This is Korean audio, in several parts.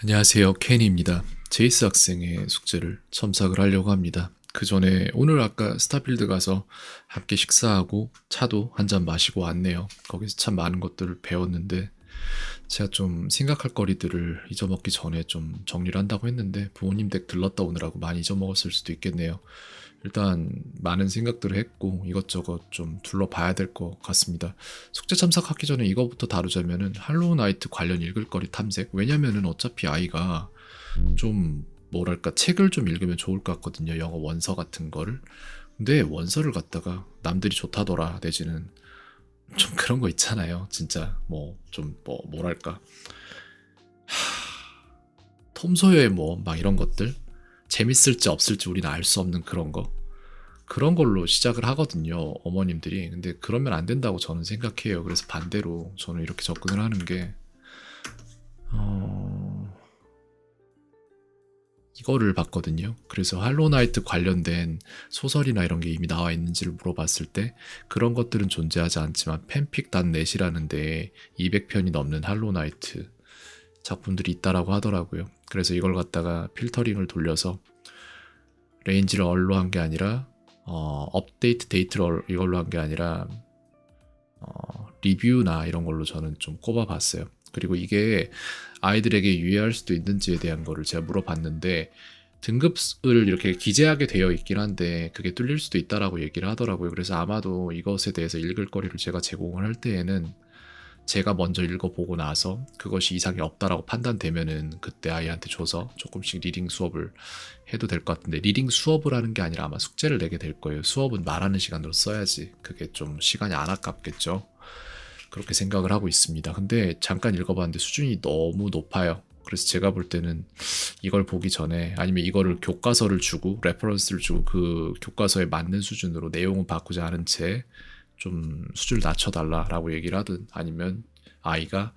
안녕하세요. 케니입니다. 제이스 학생의 숙제를 첨삭을 하려고 합니다. 그 전에 오늘 아까 스타필드 가서 함께 식사하고 차도 한 잔 마시고 왔네요. 거기서 참 많은 것들을 배웠는데 제가 좀 생각할 거리들을 잊어먹기 전에 좀 정리를 한다고 했는데 부모님 댁 들렀다 오느라고 많이 잊어먹었을 수도 있겠네요. 일단 많은 생각들을 했고 이것저것 좀 둘러봐야 될 것 같습니다. 숙제 참석하기 전에 이거부터 다루자면은 할로우 나이트 관련 읽을 거리 탐색. 왜냐면은 어차피 아이가 좀 뭐랄까 책을 좀 읽으면 좋을 것 같거든요. 영어 원서 같은 거를. 근데 원서를 갖다가 남들이 좋다더라 내지는 좀 그런 거 있잖아요. 진짜 뭐 좀 뭐랄까 톰 소여의 뭐 막 이런 것들 재밌을지 없을지 우리는 알 수 없는 그런 거. 그런 걸로 시작을 하거든요, 어머님들이. 근데 그러면 안 된다고 저는 생각해요. 그래서 반대로 저는 이렇게 접근을 하는 게, 어, 이거를 봤거든요. 그래서 할로나이트 관련된 소설이나 이런 게 이미 나와 있는지를 물어봤을 때, 그런 것들은 존재하지 않지만 팬픽.net이라는 데에 200편이 넘는 할로나이트 작품들이 있다라고 하더라고요. 그래서 이걸 갖다가 필터링을 돌려서 레인지를 얼로 한 게 아니라 업데이트 데이트를 이걸로 한 게 아니라 리뷰나 이런 걸로 저는 좀 꼽아봤어요. 그리고 이게 아이들에게 유의할 수도 있는지에 대한 거를 제가 물어봤는데 등급을 이렇게 기재하게 되어 있긴 한데 그게 뚫릴 수도 있다라고 얘기를 하더라고요. 그래서 아마도 이것에 대해서 읽을 거리를 제가 제공을 할 때에는 제가 먼저 읽어보고 나서 그것이 이상이 없다라고 판단되면은 그때 아이한테 줘서 조금씩 리딩 수업을 해도 될 것 같은데 리딩 수업을 하는 게 아니라 아마 숙제를 내게 될 거예요. 수업은 말하는 시간으로 써야지. 그게 좀 시간이 안 아깝겠죠. 그렇게 생각을 하고 있습니다. 근데 잠깐 읽어봤는데 수준이 너무 높아요. 그래서 제가 볼 때는 이걸 보기 전에 아니면 이거를 교과서를 주고 레퍼런스를 주고 그 교과서에 맞는 수준으로 내용은 바꾸지 않은 채 좀 수준을 낮춰달라라고 얘기를 하든 아니면 아이가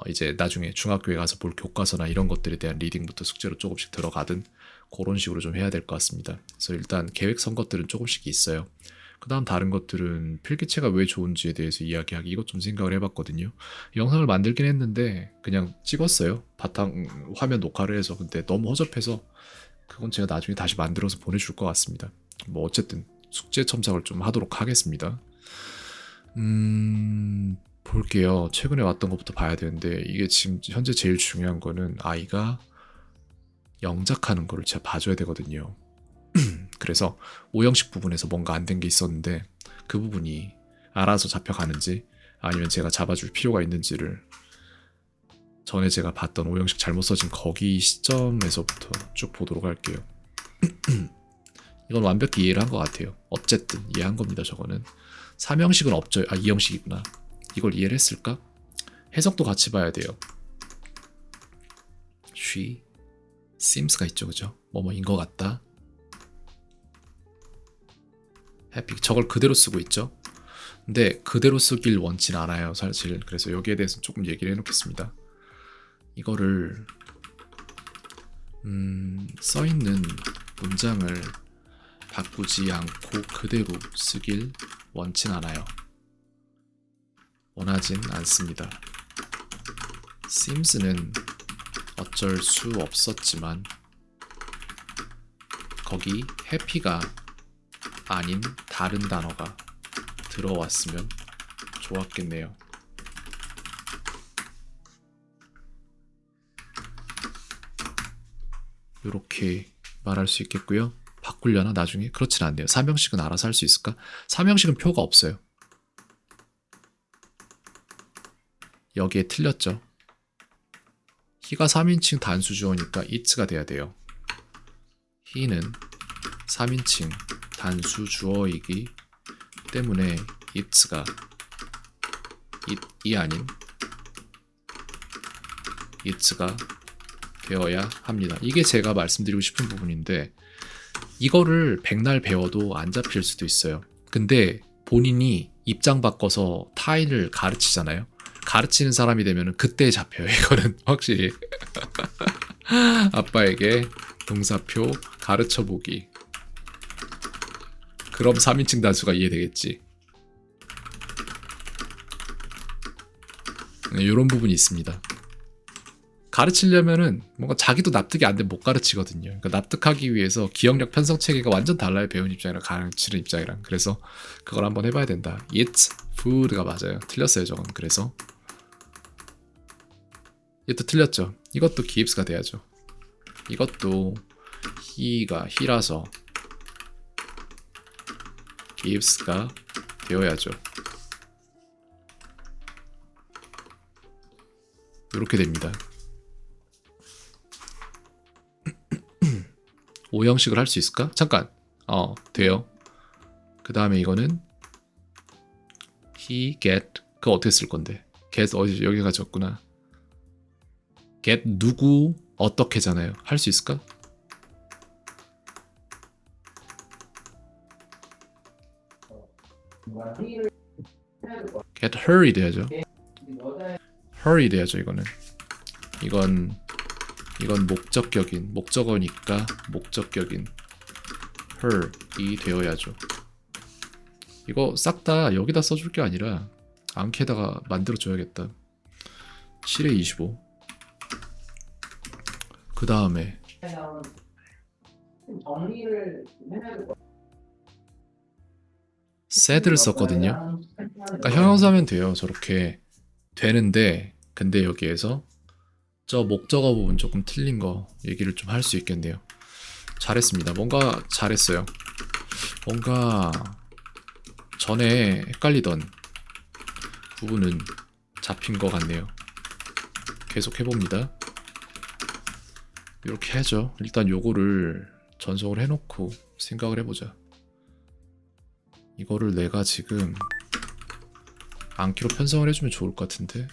이제 나중에 중학교에 가서 볼 교과서나 이런 것들에 대한 리딩부터 숙제로 조금씩 들어가든 그런 식으로 좀 해야 될 것 같습니다. 그래서 일단 계획 선 것들은 조금씩 있어요. 그 다음 다른 것들은 필기체가 왜 좋은지에 대해서 이야기하기 이것 좀 생각을 해봤거든요. 영상을 만들긴 했는데 그냥 찍었어요. 바탕 화면 녹화를 해서. 근데 너무 허접해서 그건 제가 나중에 다시 만들어서 보내줄 것 같습니다. 뭐 어쨌든 숙제 첨삭을 좀 하도록 하겠습니다. 볼게요. 최근에 왔던 것부터 봐야 되는데 이게 지금 현재 제일 중요한 거는 아이가 영작하는 거를 제가 봐줘야 되거든요. 그래서 오형식 부분에서 뭔가 안 된 게 있었는데 그 부분이 알아서 잡혀가는지 아니면 제가 잡아줄 필요가 있는지를 전에 제가 봤던 오형식 잘못 써진 거기 시점에서부터 쭉 보도록 할게요. 이건 완벽히 이해를 한 것 같아요. 어쨌든 이해한 겁니다. 저거는 3형식은 없죠. 아 2형식이구나. 이걸 이해를 했을까? 해석도 같이 봐야 돼요. she seems가 있죠. 그죠? 뭐뭐인 것 같다. happy 저걸 그대로 쓰고 있죠. 근데 그대로 쓰길 원치는 않아요. 사실 그래서 여기에 대해서 조금 얘기를 해놓겠습니다. 이거를 써있는 문장을 바꾸지 않고 그대로 쓰길 원치 않아요. 원하진 않습니다. seems는 어쩔 수 없었지만 거기 happy가 아닌 다른 단어가 들어왔으면 좋았겠네요. 이렇게 말할 수 있겠고요. 바꾸려나 나중에? 그렇진 않네요. 3형식은 알아서 할 수 있을까? 3형식은 표가 없어요. 여기에 틀렸죠. he가 3인칭 단수 주어니까 it가 돼야 돼요. he는 3인칭 단수 주어이기 때문에 it가 it이 아닌 it가 되어야 합니다. 이게 제가 말씀드리고 싶은 부분인데 이거를 백날 배워도 안 잡힐 수도 있어요. 근데 본인이 입장 바꿔서 타인을 가르치잖아요. 가르치는 사람이 되면 그때 잡혀요. 이거는 확실히 아빠에게 동사표 가르쳐보기. 그럼 3인칭 단수가 이해되겠지. 네, 이런 부분이 있습니다. 가르치려면은 뭔가 자기도 납득이 안 되면 못 가르치거든요. 그러니까 납득하기 위해서 기억력 편성 체계가 완전 달라요. 배운 입장이랑 가르치는 입장이랑. 그래서 그걸 한번 해봐야 된다. Eat food가 맞아요. 틀렸어요 저건. 그래서 이것도 틀렸죠. 이것도 gives가 돼야죠. 이것도 he라서 gives가 되어야죠. 이렇게 됩니다. 5형식을 할 수 있을까? 잠깐. 돼요. 그 다음에 이거는 he, get. 그거 어떻게 쓸 건데? get 어디 여기가 적구나. get 누구 어떻게잖아요. 할 수 있을까? get her이 돼야죠. her이 돼야죠. 이건 목적격인 목적어니까 목적격인 her이 되어야죠. 이거 싹 다 여기다 써줄 게 아니라 앙케다가 만들어 줘야겠다. 7에 25. 그 다음에 said를 썼거든요. 그러니까 형용사면 돼요. 저렇게 되는데 근데 여기에서 저 목적어 부분 조금 틀린 거 얘기를 좀 할 수 있겠네요. 잘했습니다. 뭔가 잘했어요. 뭔가 전에 헷갈리던 부분은 잡힌 것 같네요. 계속 해봅니다. 이렇게 하죠. 일단 요거를 전송을 해놓고 생각을 해보자. 이거를 내가 지금 앙키로 편성을 해주면 좋을 것 같은데.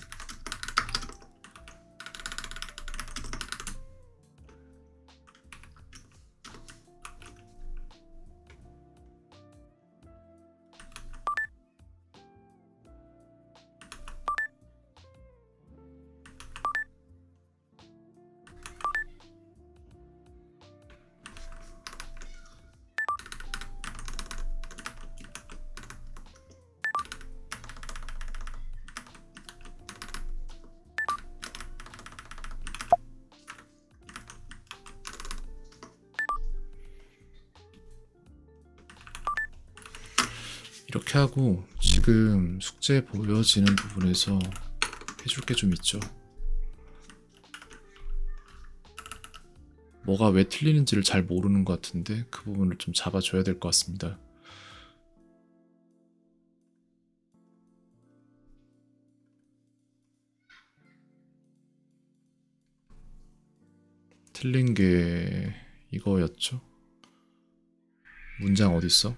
이렇게 하고 지금 숙제 보여지는 부분에서 해줄 게 좀 있죠. 뭐가 왜 틀리는지를 잘 모르는 것 같은데 그 부분을 좀 잡아줘야 될 것 같습니다. 틀린 게 이거였죠. 문장 어딨어?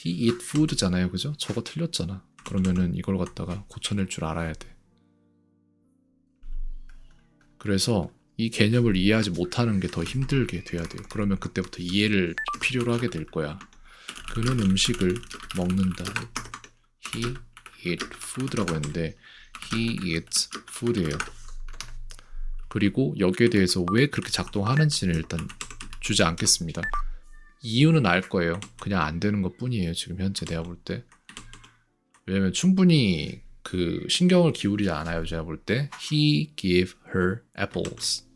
He eat food잖아요, 그죠? 저거 틀렸잖아. 그러면은 이걸 갖다가 고쳐낼 줄 알아야 돼. 그래서 이 개념을 이해하지 못하는 게 더 힘들게 돼야 돼요. 그러면 그때부터 이해를 필요로 하게 될 거야. 그는 음식을 먹는다. He eat food라고 했는데 he eats food예요. 그리고 여기에 대해서 왜 그렇게 작동하는지는 일단 주지 않겠습니다. 이유는 알 거예요. 그냥 안 되는 것 뿐이에요. 지금 현재 내가 볼 때. 왜냐면 충분히 그 신경을 기울이지 않아요. 제가 볼 때. He gave her apples.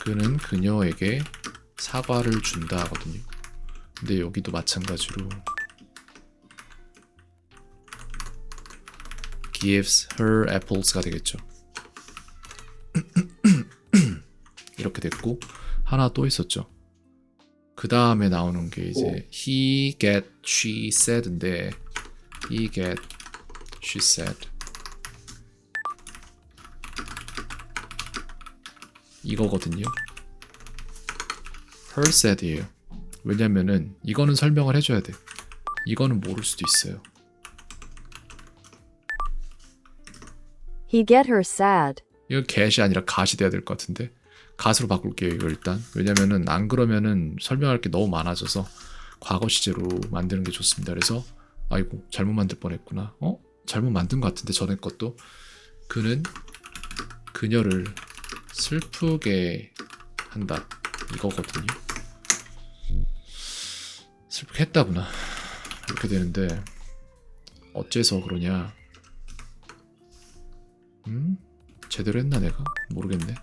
그는 그녀에게 사과를 준다 하거든요. 근데 여기도 마찬가지로 gives her apples가 되겠죠. 이렇게 됐고 하나 또 있었죠. 그 다음에 나오는 게 이제 he get, she said인데 he get, she said 이거거든요. her said이에요. 왜냐면은 이거는 설명을 해줘야 돼. 이거는 모를 수도 있어요. He get her sad. 이거 get이 아니라 got이 돼야 될 것 같은데 got으로 바꿀게요. 이거 일단. 왜냐면은 안 그러면은 설명할 게 너무 많아져서 과거 시제로 만드는 게 좋습니다. 그래서 아이고 잘못 만들 뻔했구나. 잘못 만든 것 같은데 전에 것도. 그는 그녀를 슬프게 한다. 이거거든요. 슬프게 했다구나. 이렇게 되는데 어째서 그러냐. 제대로 했나 내가? 모르겠네.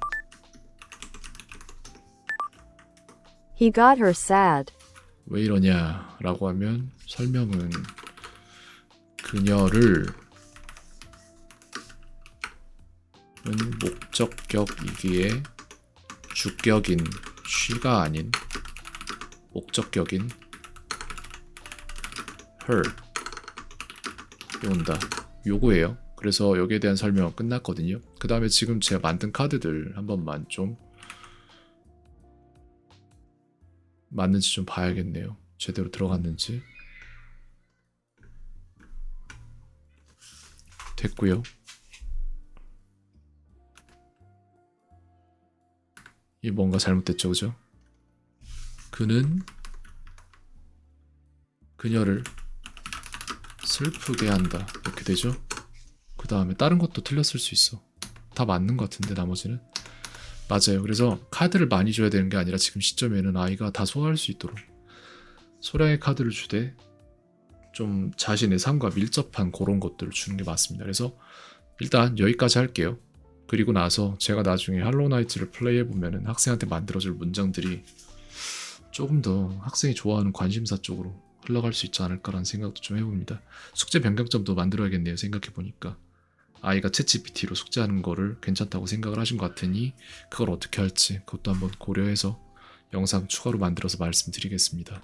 He got her sad. 왜 이러냐 라고 하면 설명은 그녀를 은 목적격이기에 주격인 she가 아닌 목적격인 her 이 온다. 요거예요. 그래서 여기에 대한 설명은 끝났거든요. 그 다음에 지금 제가 만든 카드들 한 번만 좀 맞는지 좀 봐야겠네요. 제대로 들어갔는지. 됐고요. 이 뭔가 잘못됐죠, 그죠? 그는 그녀를 슬프게 한다. 이렇게 되죠? 그 다음에 다른 것도 틀렸을 수 있어. 다 맞는 것 같은데 나머지는? 맞아요. 그래서 카드를 많이 줘야 되는 게 아니라 지금 시점에는 아이가 다 소화할 수 있도록 소량의 카드를 주되 좀 자신의 삶과 밀접한 그런 것들을 주는 게 맞습니다. 그래서 일단 여기까지 할게요. 그리고 나서 제가 나중에 할로우나이트를 플레이해보면 학생한테 만들어줄 문장들이 조금 더 학생이 좋아하는 관심사 쪽으로 흘러갈 수 있지 않을까라는 생각도 좀 해봅니다. 숙제 변경점도 만들어야겠네요. 생각해보니까 아이가 챗GPT로 숙제하는 거를 괜찮다고 생각을 하신 것 같으니 그걸 어떻게 할지 그것도 한번 고려해서 영상 추가로 만들어서 말씀드리겠습니다.